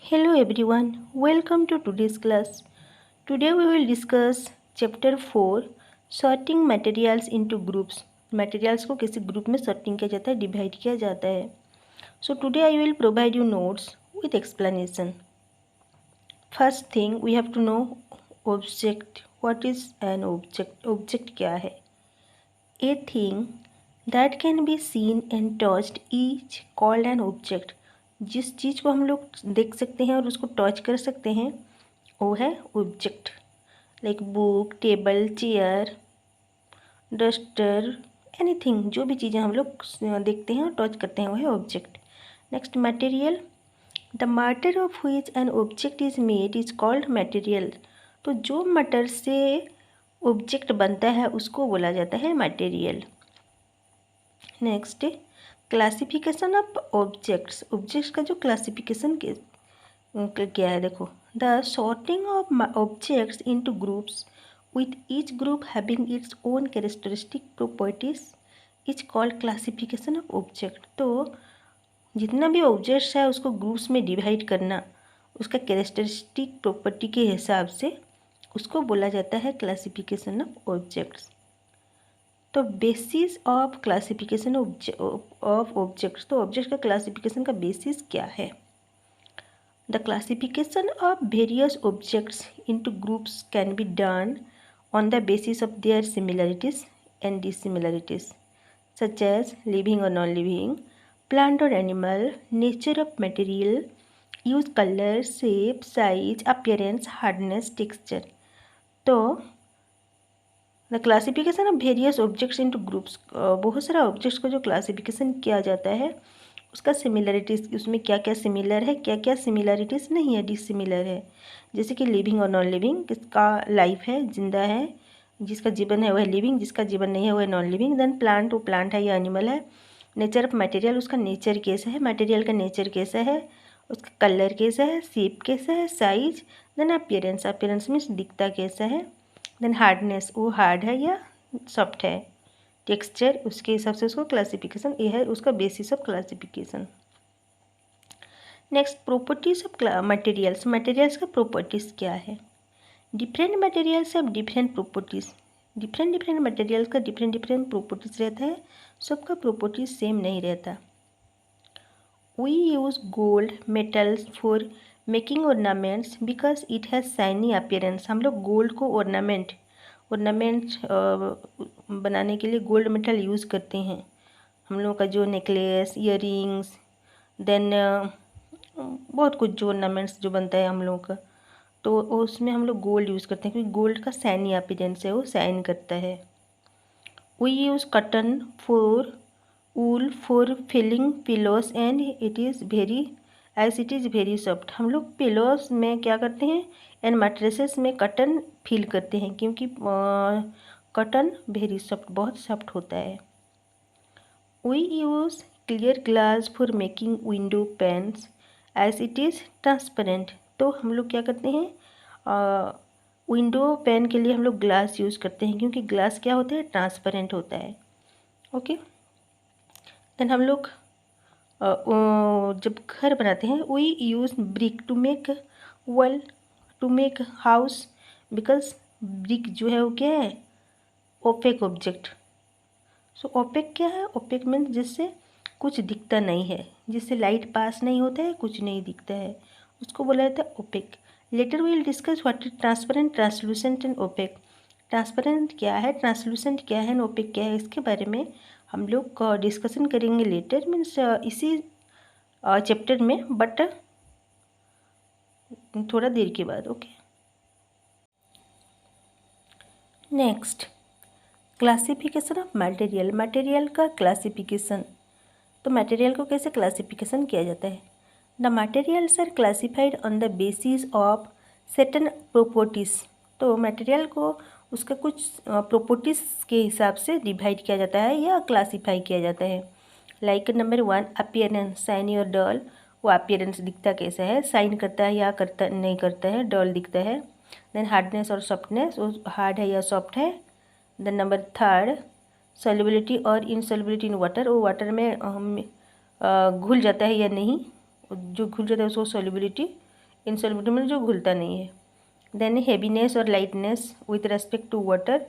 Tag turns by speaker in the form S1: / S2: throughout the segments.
S1: Hello everyone, welcome to today's class. Today we will discuss chapter 4 sorting materials into groups. Materials को किसी group में sorting किया जाता है, डिवाइड किया जाता है. So today I will provide you notes with explanation. First thing we have to know object. What is an object? Object क्या है? A thing that can be seen and touched is called an object. जिस चीज़ को हम लोग देख सकते हैं और उसको टच कर सकते हैं वो है object. Like book, table, chair, duster, anything. जो भी चीज़ें हम लोग देखते हैं और टच करते हैं वो है object. Next material. The matter of which an object is made is called material. तो जो मैटर से ऑब्जेक्ट बनता है उसको बोला जाता है material. Next classification of objects. Objects का जो क्लासिफिकेशन क्या है देखो. The sorting of objects into groups with each group having its own characteristic properties is called classification of object. तो जितना भी ऑब्जेक्ट्स है उसको ग्रुप्स में डिवाइड करना उसका कैरेक्टरिस्टिक प्रॉपर्टी के हिसाब से उसको बोला जाता है क्लासिफिकेशन ऑफ ऑब्जेक्ट्स. तो basis of classification of objects. तो ऑब्जेक्ट का क्लासिफिकेशन का बेसिस क्या है? The classification of various objects into groups can be done on the basis of their similarities and dissimilarities such as living or non living, plant or animal, nature of material, use colour, shape, size, appearance, hardness, texture. तो the classification of various objects into groups. बहुत सारा objects को जो classification किया जाता है उसका similarities, उसमें क्या क्या सिमिलर है, क्या क्या सिमिलरिटीज़ नहीं है, डिसिमिलर है. जैसे कि लिविंग और नॉन लिविंग. किसका लाइफ है, जिंदा है, जिसका जीवन है वह लिविंग, जिसका जीवन नहीं है वह नॉन लिविंग. देन प्लांट, वो प्लांट है या एनिमल है. नेचर ऑफ मटेरियल, उसका नेचर कैसा है, मटेरियल का नेचर कैसा है, उसका कलर कैसा है, शेप कैसा है, size. Then appearance, appearance means दिखता कैसा है. देन हार्डनेस, वो हार्ड है या सॉफ्ट है. टेक्सचर, उसके हिसाब से उसको क्लासिफिकेशन, ये है उसका basis of classification. Next properties of materials. Materials का प्रॉपर्टीज क्या है? Different materials have different properties. Different different materials का डिफरेंट डिफरेंट प्रॉपर्टीज रहता है, सबका प्रॉपर्टीज सेम नहीं रहता. We use gold metals for making ornaments because it has shiny appearance. हम लोग गोल्ड को ऑर्नामेंट बनाने के लिए गोल्ड मेटल यूज़ करते हैं. हम लोगों का जो नेकलेस, ईयरिंग्स, देन बहुत कुछ जो ऑर्नामेंट्स जो बनता है हम लोगों का, तो उसमें हम लोग गोल्ड यूज़ करते हैं क्योंकि गोल्ड का शाइनी अपीयरेंस है, वो शाइन करता है. We use cotton for wool for filling pillows and it is very soft. हम लोग पिलोस में क्या करते हैं एंड मैट्रेसेस में कॉटन फिल करते हैं क्योंकि कॉटन वेरी सॉफ्ट, बहुत सॉफ्ट होता है. We use clear glass for making window panes as it is transparent. तो हम लोग क्या करते हैं, विंडो पैन के लिए हम लोग ग्लास यूज़ करते हैं क्योंकि ग्लास क्या होता है, ट्रांसपेरेंट होता है. ओके. देन हम लोग जब घर बनाते हैं we use brick to make wall, to make house, because brick जो है वो क्या है, ओपेक ऑब्जेक्ट. सो ओपेक क्या है, ओपेक मीन्स जिससे कुछ दिखता नहीं है, जिससे लाइट पास नहीं होता है, कुछ नहीं दिखता है, उसको बोला जाता है opaque. Later we will discuss what is transparent, translucent and opaque. Transparent क्या है, ट्रांसलूसेंट क्या है, एंड ओपेक क्या है, इसके बारे में हम लोग डिस्कशन करेंगे लेटर, मीन्स इसी चैप्टर में, बट थोड़ा देर के बाद. Okay. Next classification of material. Material का क्लासिफिकेशन. तो मटेरियल को कैसे क्लासिफिकेशन किया जाता है? The materials are classified on the basis of certain properties. तो मटेरियल को उसका कुछ प्रॉपर्टीज़ के हिसाब से डिवाइड किया जाता है या क्लासीफाई किया जाता है. लाइक नंबर 1 अपीयरेंस, शाइनी और डल. वो अपीयरेंस दिखता कैसा है, शाइन करता है या करता नहीं करता है, डल दिखता है. देन हार्डनेस और सॉफ्टनेस, वो हार्ड है या सॉफ्ट है. देन नंबर 3 सॉल्युबिलिटी और इनसॉल्युबिलिटी इन वाटर. वो वाटर में घुल जाता है या नहीं, जो घुल जाता है उसको सॉल्युबिलिटी इनसॉल्युबिलिटी में जो घुलता नहीं है। देन हैवीनेस और lightness with respect to water,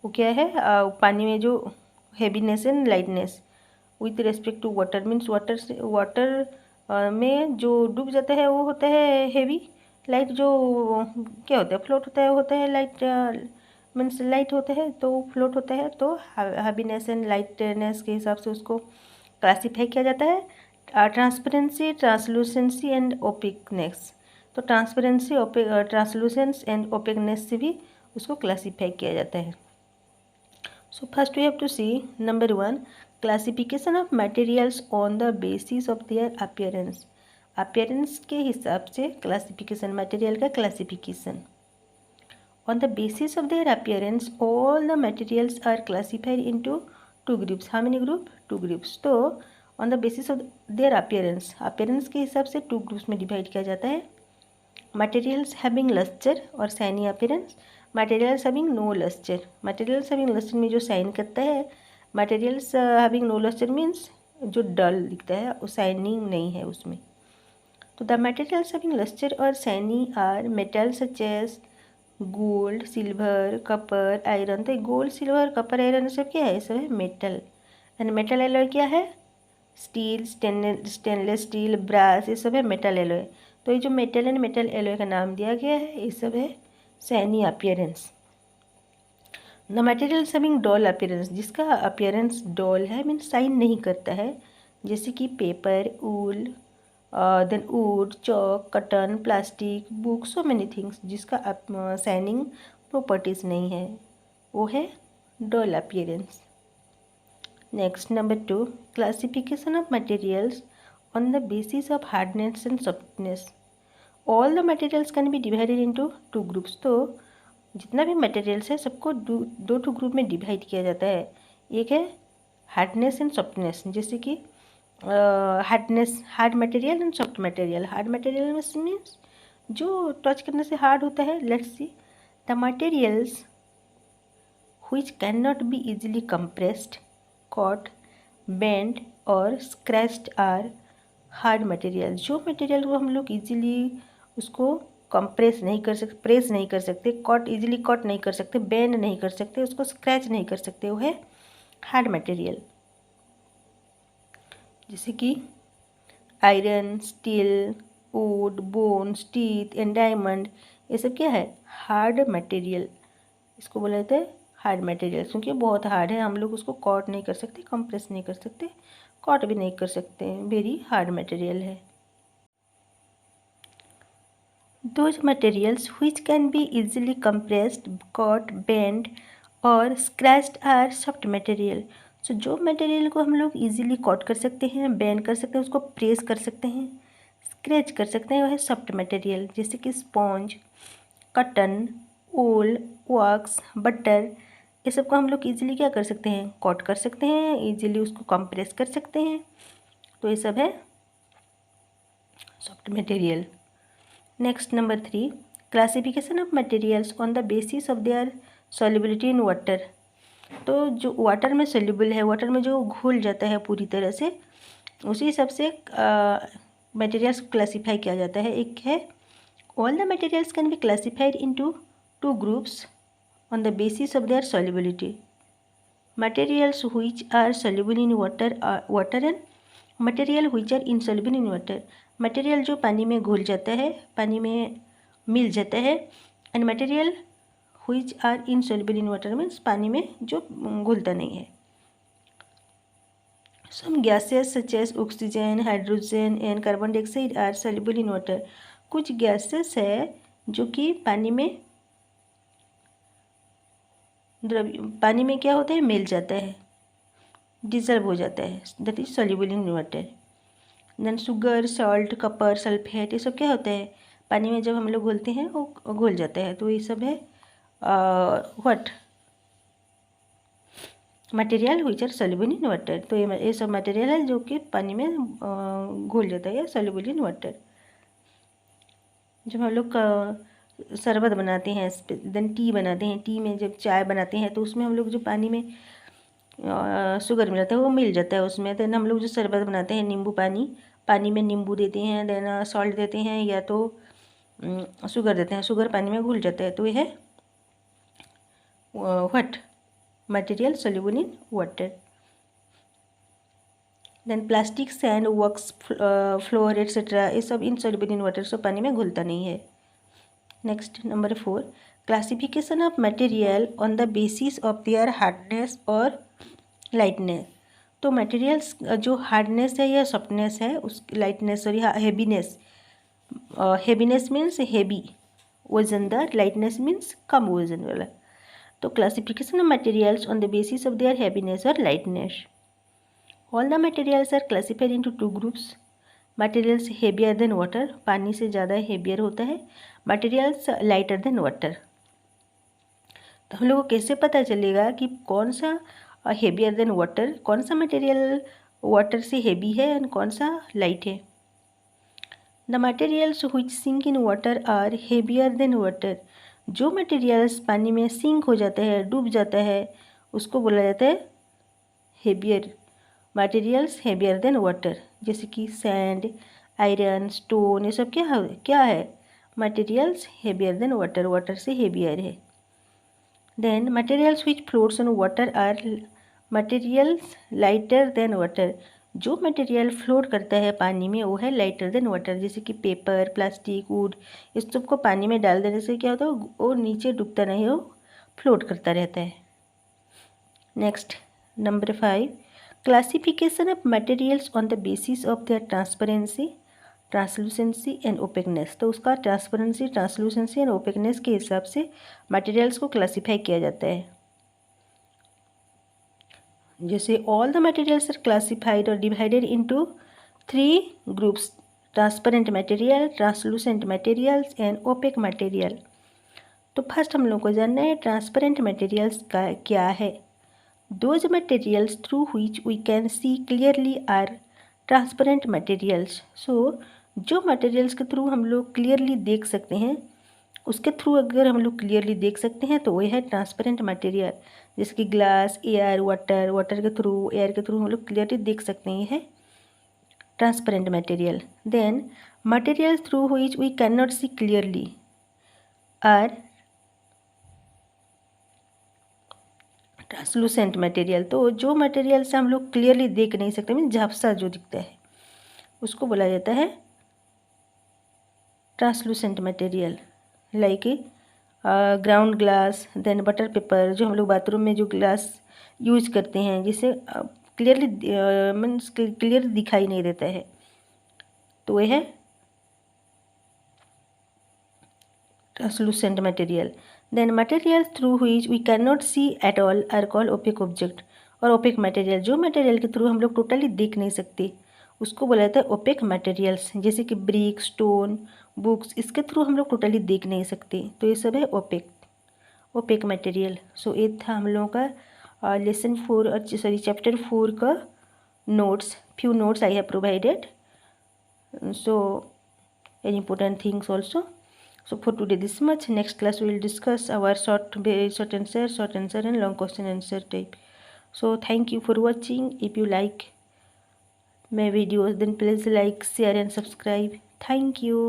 S1: वो क्या है, पानी में जो heaviness and lightness with respect to water means water में जो डूब जाता है वो होता है हैवी। लाइट जो क्या होता है, फ्लोट होता है, वो होता है लाइट, मीन्स लाइट होता है तो फ्लोट होता है। तो हैवीनेस एंड लाइटनेस के हिसाब से उसको क्लासीफाई किया जाता है। ट्रांसपेरेंसी, ट्रांसलूसेंसी एंड ओपेकनेस, तो ट्रांसपेरेंसी, ट्रांसलूसेंस एंड ओपेकनेस से भी उसको क्लासीफाई किया जाता है। So first we have to see number 1, classification of materials on the basis of their appearance. Appearance के हिसाब से क्लासिफिकेशन, मटेरियल का classification. On the basis of their appearance, all the materials are classified into two groups. How many group? Two groups. तो on the basis of their appearance, appearance के हिसाब से two groups में divide किया जाता है। Materials having luster और shiny appearance, materials having no luster. Materials having luster में जो shine करता है, materials having no luster means जो dull दिखता है, वो shining नहीं है उसमें। तो the materials having luster और shiny are metals such as gold, silver, copper, iron. तो गोल्ड, सिल्वर, कपर, आयरन सब क्या है, सब है मेटल। एंड मेटल एलॉय क्या है, स्टील, स्टेनलेस स्टील, ब्रास, ये सब है मेटल एलॉय। तो ये जो मेटल एंड मेटल एलॉय का नाम दिया गया है, ये सब है shiny appearance. The materials having dull appearance, जिसका अपीयरेंस डॉल है मीन्स शाइन नहीं करता है, जैसे कि paper, wool, then wood, chalk, cotton, plastic, book, so many things, जिसका शाइनिंग प्रॉपर्टीज़ नहीं है, वो है dull appearance. Next number 2, classification of materials on the basis of hardness and softness. All the materials can be divided into two groups. तो जितना भी materials है सबको दो ग्रुप में डिवाइड किया जाता है। एक है हार्डनेस एंड सॉफ्टनेस, जैसे कि hardness, hard material and soft material. Hard material means जो टच करने से हार्ड होता है। Let's see the materials which can not be easily compressed, cut, bend और स्क्रैच्ड आर हार्ड मटेरियल। जो मटेरियल को हम लोग इजीली उसको कंप्रेस नहीं कर सकते, प्रेस नहीं कर सकते, कॉट इजीली कॉट नहीं कर सकते, बेंड नहीं कर सकते, उसको स्क्रैच नहीं कर सकते, वो है हार्ड मटेरियल। जैसे कि iron, steel, would, bones, teeth and diamond, ये सब क्या है, हार्ड मटेरियल। इसको बोला जाता है हार्ड मटेरियल, क्योंकि बहुत हार्ड है, हम लोग उसको कॉट नहीं कर सकते, कंप्रेस नहीं कर सकते, कॉट भी नहीं कर सकते, वेरी हार्ड मटेरियल है। Those materials which can be easily compressed, cut, bent और scratched are soft material. So जो मटेरियल को हम लोग इजीली कॉट कर सकते हैं, बेंड कर सकते हैं, उसको प्रेस कर सकते हैं, स्क्रैच कर सकते हैं, वह है सॉफ्ट मटेरियल। जैसे कि स्पॉन्ज, कटन, वूल, वॉक्स, बटर, ये सब को हम लोग इजीली क्या कर सकते हैं, कॉट कर सकते हैं, इजीली उसको कंप्रेस कर सकते हैं। तो ये सब है soft material. Next number 3, classification of materials on the basis of their solubility in water. तो जो वाटर में सोल्यूबल है, वाटर में जो घुल जाता है पूरी तरह से, उसी हिसाब से मटेरियल्स को क्लासीफाई किया जाता है। एक है all the materials can be classified into two groups on the basis of their solubility. Materials which are soluble in water and material which are insoluble in water. Material जो पानी में घुल जाता है, पानी में मिल जाता है, and material which are insoluble in water means पानी में जो घुलता नहीं है। Some gases such as oxygen, hydrogen and carbon dioxide are soluble in water. कुछ गैसेस है जो कि पानी में क्या होता है, मिल जाता है, डिजल्व हो जाता है, that is soluble in water. Then sugar, salt, copper, sulphate, ये सब क्या होता है, पानी में जब हम लोग घोलते हैं वो घुल जाता है। तो ये सब है what, material which are soluble in water. तो ये सब मटेरियल है जो कि पानी में घुल जाता है या सोल्यूबल इन वाटर। जब हम लोग शरबत बनाते हैं, देन टी बनाते हैं, टी में जब चाय बनाते हैं तो उसमें हम लोग जो पानी में शुगर मिलाते हैं वो मिल जाता है उसमें। देन हम लोग जो शरबत बनाते हैं, नींबू पानी, पानी में नींबू देते हैं, देन सॉल्ट देते हैं, या तो शुगर देते हैं, शुगर पानी में घुल जाता है, तो यह है what material soluble in water. Then plastic, sand, wax, flour etcetera, ये सब इनसॉल्युबल इन वाटर, सो पानी में घुलता नहीं है। Next number 4, classification of material on the basis of their hardness or lightness. तो मटेरियल्स जो हार्डनेस है या सॉफ्टनेस है, उस लाइटनेस और या हेवीनेस, हेवीनेस मीन्स हेवी वजनदार, लाइटनेस मीन्स कम वजन वाला। तो classification of materials on the basis of their heaviness or lightness. All the materials are classified into 2 groups. Materials heavier than water, पानी से ज़्यादा हेवियर होता है। Materials lighter than water. तो हम लोग को कैसे पता चलेगा कि कौन सा हेवियर देन वाटर, कौन सा मटेरियल वाटर से हेवी है एंड कौन सा लाइट है। The materials which sink in water are heavier than water. जो मटेरियल्स पानी में सिंक हो जाता है, डूब जाता है, उसको बोला जाता है heavier materials, heavier than water. जैसे कि सैंड, आयरन, स्टोन, ये सब क्या है materials heavier than water, water से हेवियर है। Then materials which floats on water are materials lighter than water. जो मटेरियल फ्लोट करता है पानी में वो है लाइटर देन वाटर। जैसे कि पेपर, प्लास्टिक, वुड, इस सबको पानी में डाल देने से क्या होता है, वो नीचे डूबता नहीं, वो फ्लोट करता रहता है। Next number 5, classification of materials on the basis of there transparency, translucency and ओपेकनेस। तो उसका ट्रांसपेरेंसी, ट्रांसलूसेंसी एंड ओपेकनेस के हिसाब से मटेरियल्स को क्लासीफाई किया जाता है। जैसे all the materials are classified और divided into 3 groups, transparent material, translucent materials and opaque material. तो फर्स्ट हम लोग को जानना है ट्रांसपेरेंट मटेरियल्स का क्या है। Those materials through which we can see clearly are transparent materials. So जो मटेरियल्स के थ्रू हम लोग क्लियरली देख सकते हैं, उसके थ्रू अगर हम लोग क्लियरली देख सकते हैं तो वही है ट्रांसपेरेंट मटेरियल। जैसे कि ग्लास, एयर, वाटर, वाटर के थ्रू, एयर के थ्रू हम लोग क्लियरली देख सकते हैं, है transparent material. Then material through which we cannot see clearly are translucent material. तो जो मटेरियल से हम लोग क्लियरली देख नहीं सकते, मीन झापसा जो दिखता है, उसको बोला जाता है translucent material. Like ground glass, then butter paper, जो हम लोग बाथरूम में जो ग्लास यूज करते हैं, जिसे क्लियरली मीन्स क्लियर दिखाई नहीं देता है, तो वह है translucent material. Then material through which we cannot see at all are called opaque object। और ओपेक मटेरियल, जो मटेरियल के थ्रू हम लोग टोटली देख नहीं सकते, उसको बोला जाता है ओपेक मटेरियल्स। जैसे कि ब्रिक, स्टोन, बुक्स, इसके थ्रू हम लोग टोटली देख नहीं सकते, तो ये सब है ओपेक मटेरियल। सो ये था हम लोगों का लेसन 4 चैप्टर 4 का notes. Few notes I have provided, so any important things also. So for today this much. Next class we will discuss our short answer and long question answer type. So thank you for watching. If you like my videos then please like, share and subscribe. Thank you.